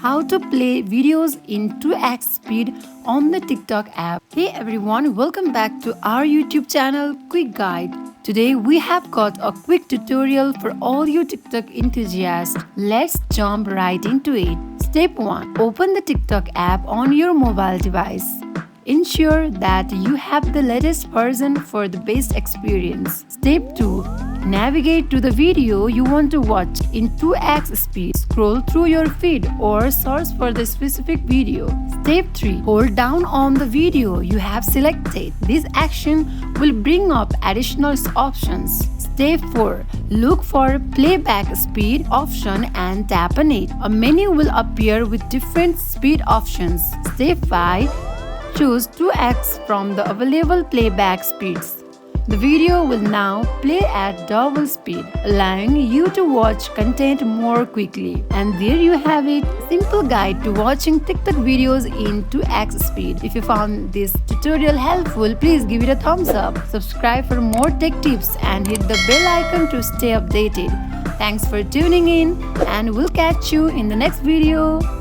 how to play videos in 2x speed on the TikTok app. Hey everyone, welcome back to our YouTube channel Quick Guide. Today we have got a quick tutorial for all you TikTok enthusiasts. Let's jump right into it. Step 1. Open the TikTok app on your mobile device. Ensure that you have the latest version for the best experience. Step 2. Navigate to the video you want to watch in 2x speed. Scroll through your feed or search for the specific video. Step 3. Hold down on the video you have selected. This action will bring up additional options. Step 4. Look for playback speed option and tap on it. A menu will appear with different speed options. Step 5. Choose 2x from the available playback speeds. The video will now play at double speed, allowing you to watch content more quickly. And there you have it, simple guide to watching TikTok videos in 2x speed. If you found this tutorial helpful, please give it a thumbs up, subscribe for more tech tips and hit the bell icon to stay updated. Thanks for tuning in and we'll catch you in the next video.